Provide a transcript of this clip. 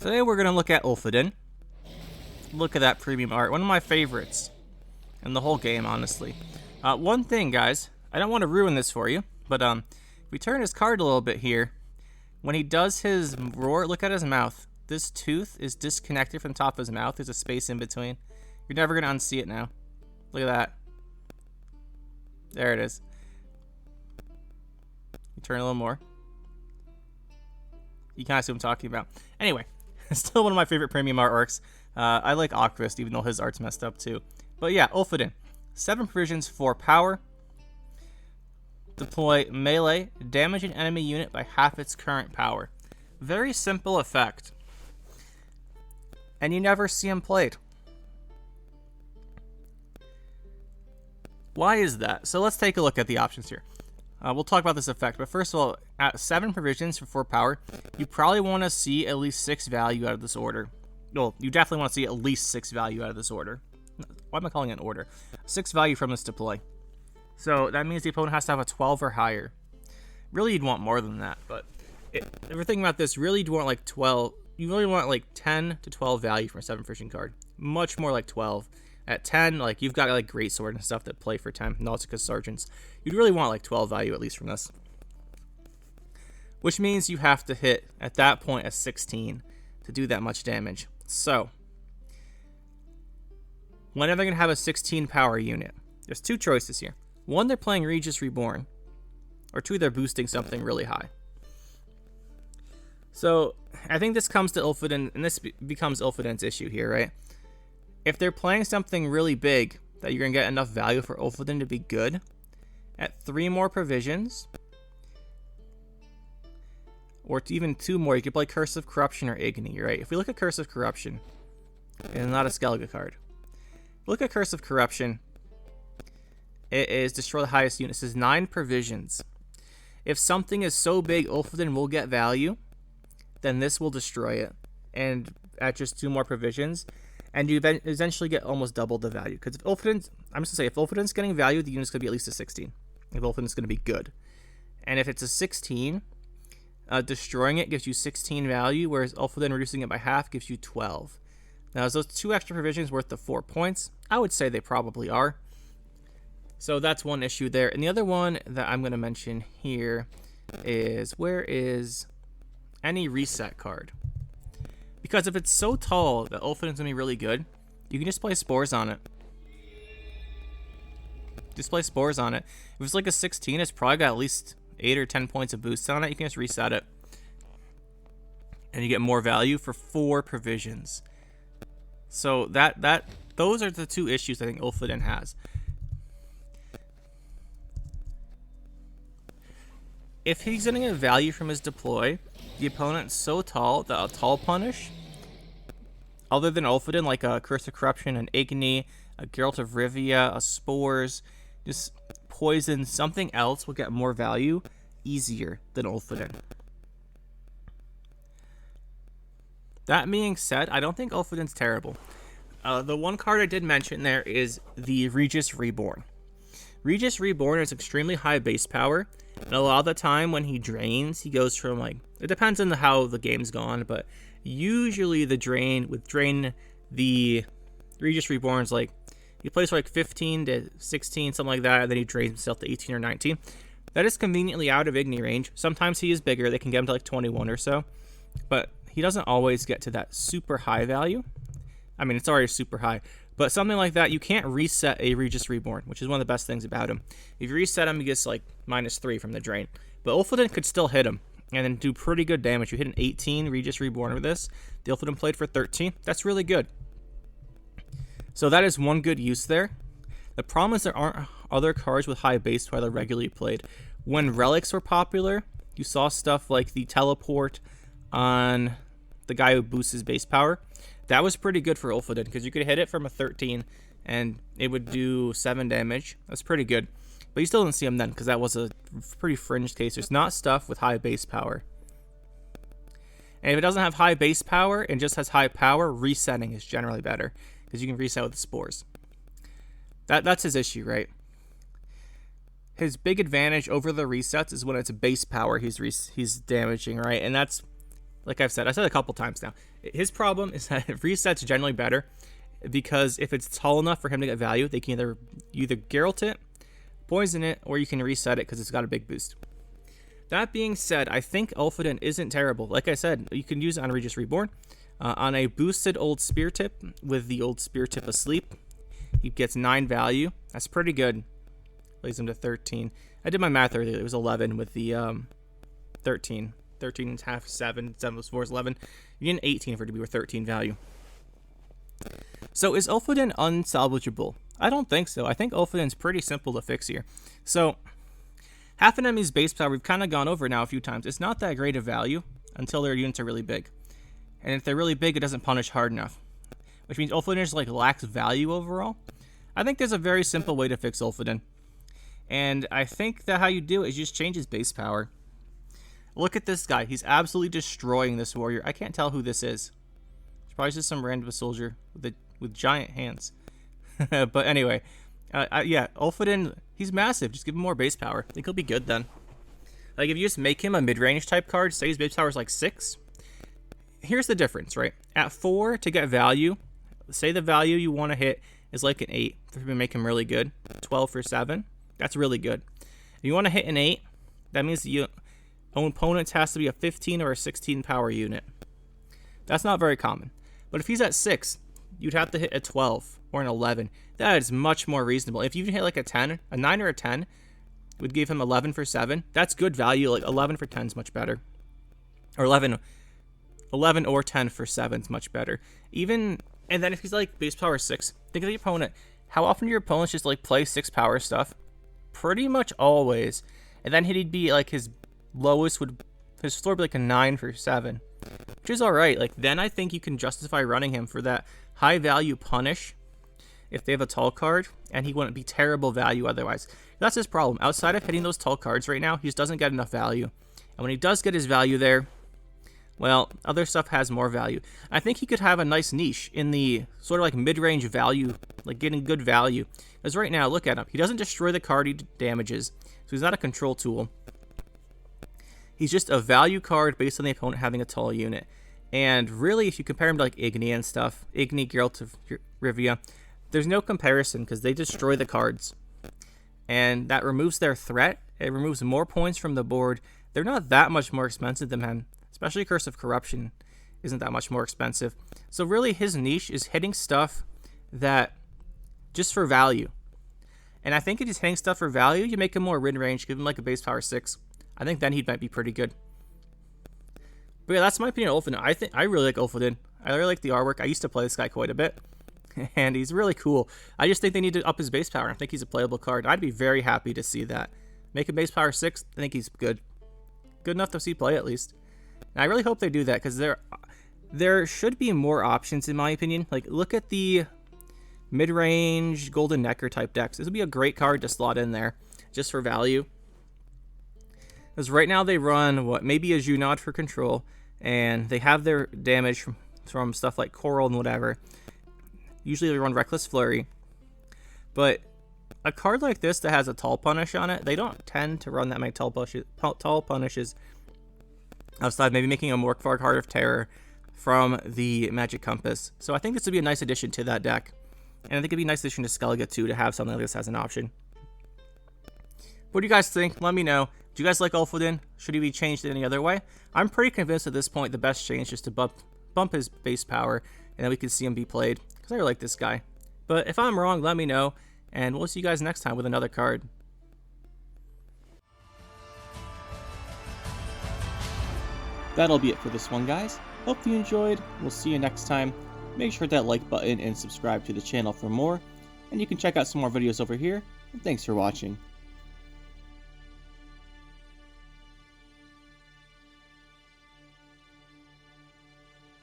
Today we're going to look at Ulfhedin. Look at that premium art. One of my favorites in the whole game, honestly. One thing, guys. I don't want to ruin this for you, but if we turn his card a little bit here, when he does his roar, look at his mouth. This tooth is disconnected from the top of his mouth. There's a space in between. You're never going to unsee it now. Look at that. There it is. You turn a little more. You kind of see what I'm talking about. Anyway, still one of my favorite premium artworks. I like Aquist, even though his art's messed up too. But yeah, Ulfhedin. 7 provisions, 4 power. Deploy melee, damage an enemy unit by half its current power. Very simple effect. And you never see him played. Why is that? So let's take a look at the options here. We'll talk about this effect, but first of all, at 7 provisions for 4 power, you probably want to see at least 6 value out of this order. Well, you definitely want to see at least 6 value out of this order. Why am I calling it an order? 6 value from this deploy. So that means the opponent has to have a 12 or higher. Really, you'd want more than that, but if we're thinking about this, really you'd want like 12. You really want like 10 to 12 value from a 7 provision card. Much more like 12. At 10, like you've got like great sword and stuff that play for 10, Nautica's sergeants. You'd really want like 12 value at least from this. Which means you have to hit at that point a 16 to do that much damage. So when are they going to have a 16 power unit? There's 2 choices here. 1, they're playing Regis Reborn, or 2, they're boosting something really high. So I think this comes to Ulfhedin, and this becomes Ulfhedin's issue here, right? If they're playing something really big that you're going to get enough value for Ulfhedin to be good, at 3 more provisions, or even 2 more, you could play Curse of Corruption or Igni, right? If we look at Curse of Corruption, and not a Skellige card, look at Curse of Corruption. It is destroy the highest unit. This is 9 provisions. If something is so big Ulfhedin will get value, then this will destroy it. And at just 2 more provisions, and you essentially get almost double the value. Because if Ulfhedin's, I'm just going to say, if Ulfhedin's getting value, the unit's going to be at least a 16. If Ulfhedin's going to be good. And if it's a 16, destroying it gives you 16 value, whereas Ulfhedin reducing it by half gives you 12. Now, is those 2 extra provisions worth the 4 points? I would say they probably are. So that's one issue there. And the other one that I'm going to mention here is, where is any reset card? Because if it's so tall that Ulfhedin's going to be really good, you can just play Spores on it. Just play Spores on it. If it's like a 16, it's probably got at least 8 or 10 points of boost on it. You can just reset it. And you get more value for 4 provisions. So those are the 2 issues I think Ulfhedin has. If he's getting a value from his deploy, the opponent's so tall that a tall punish, other than Ulfhedin, like a Curse of Corruption, an Igni, a Geralt of Rivia, a Spores, just poison, something else will get more value easier than Ulfhedin. That being said, I don't think Ulfhedin's terrible. The one card I did mention there is the Regis Reborn. Regis Reborn is extremely high base power, and a lot of the time when he drains, he goes from like, it depends on how the game's gone, but usually the drain the Regis Reborn's like, he plays for like 15 to 16, something like that, and then he drains himself to 18 or 19. That is conveniently out of Igni range. Sometimes he is bigger, they can get him to like 21 or so, but he doesn't always get to that super high value. I mean, it's already super high, but something like that, you can't reset a Regis Reborn, which is one of the best things about him. If you reset him, he gets like -3 from the drain. But Ulfhedin could still hit him and then do pretty good damage. You hit an 18 Regis Reborn with this. The Ulfhedin played for 13. That's really good. So that is one good use there. The problem is there aren't other cards with high base power that are regularly played. When relics were popular, you saw stuff like the teleport on the guy who boosts his base power. That was pretty good for Ulfhedin because you could hit it from a 13 and it would do 7 damage. That's pretty good. But you still didn't see him then because that was a pretty fringe case. There's not stuff with high base power. And if it doesn't have high base power and just has high power, resetting is generally better because you can reset with the Spores. That's his issue, right? His big advantage over the resets is when it's base power he's damaging, right? And that's like I've said, I said it a couple times now. His problem is that reset's generally better because if it's tall enough for him to get value, they can either Geralt it, poison it, or you can reset it because it's got a big boost. That being said, I think Ulfhedin isn't terrible. Like I said, you can use it on Regis Reborn. On a boosted old spear tip with the old spear tip asleep, he gets 9 value. That's pretty good. Lays him to 13. I did my math earlier. It was 11 with the 13. 13 and a half, 7. 7 plus 4 is 11. You need an 18 for it to be worth 13 value. So is Ulfhedin unsalvageable? I don't think so. I think Ulfhedin's pretty simple to fix here. So half an enemy's base power, we've kind of gone over now a few times. It's not that great of value until their units are really big. And if they're really big, it doesn't punish hard enough. Which means Ulfhedin just like lacks value overall. I think there's a very simple way to fix Ulfhedin. And I think that how you do it is you just change his base power. Look at this guy. He's absolutely destroying this warrior. I can't tell who this is. It's probably just some random soldier with giant hands. But anyway, yeah, Ulfhedin, he's massive. Just give him more base power. I think he'll be good then. Like if you just make him a mid-range type card, say his base power is like 6. Here's the difference, right? At 4 to get value, say the value you want to hit is like an 8 to make him really good. 12 for 7, that's really good. If you want to hit an 8, that means your opponent has to be a 15 or a 16 power unit. That's not very common. But if he's at 6, you'd have to hit a 12 or an 11. That is much more reasonable. If you hit like a 10, a 9 or a 10 would give him 11 for 7. That's good value. Like 11 for 10 is much better. Or 11 or 10 for 7 is much better. And then if he's like base power 6, think of the opponent. How often do your opponents just like play 6 power stuff? Pretty much always. And then he'd be like his lowest his floor would be like a 9 for 7. Which is alright. Like then I think you can justify running him for that high value punish if they have a tall card, and he wouldn't be terrible value otherwise. That's his problem. Outside of hitting those tall cards right now, he just doesn't get enough value. And when he does get his value there, well, other stuff has more value. I think he could have a nice niche in the sort of like mid-range value, like getting good value. Because right now, look at him. He doesn't destroy the card he damages, so he's not a control tool. He's just a value card based on the opponent having a tall unit. And really, if you compare him to like Igni and stuff, Igni, Geralt of Rivia, there's no comparison because they destroy the cards. And that removes their threat. It removes more points from the board. They're not that much more expensive than him. Especially Curse of Corruption isn't that much more expensive. So really his niche is hitting stuff that just for value. And I think if he's hitting stuff for value, you make him more mid-range, give him like a base power 6. I think then he might be pretty good. But yeah, that's my opinion on Ulfhedin. I really like Ulfhedin. I really like the artwork. I used to play this guy quite a bit. And he's really cool. I just think they need to up his base power. I think he's a playable card. I'd be very happy to see that. Make him base power 6. I think he's good. Good enough to see play at least. And I really hope they do that because there should be more options in my opinion. Like look at the mid-range Golden Necker type decks. This would be a great card to slot in there just for value. Because right now they run maybe a Junod for control, and they have their damage from stuff like Coral and whatever. Usually they run Reckless Flurry. But a card like this that has a tall punish on it, they don't tend to run that many tall punishes. Outside maybe making a Morkvarg Heart of Terror from the Magic Compass. So I think this would be a nice addition to that deck. And I think it'd be a nice addition to Skellige too to have something like this as an option. What do you guys think? Let me know. Do you guys like Ulfhedin? Should he be changed in any other way? I'm pretty convinced at this point the best change is to bump his base power, and then we can see him be played. Because I really like this guy. But if I'm wrong, let me know. And we'll see you guys next time with another card. That'll be it for this one, guys. Hope you enjoyed. We'll see you next time. Make sure to hit that like button and subscribe to the channel for more. And you can check out some more videos over here. And thanks for watching.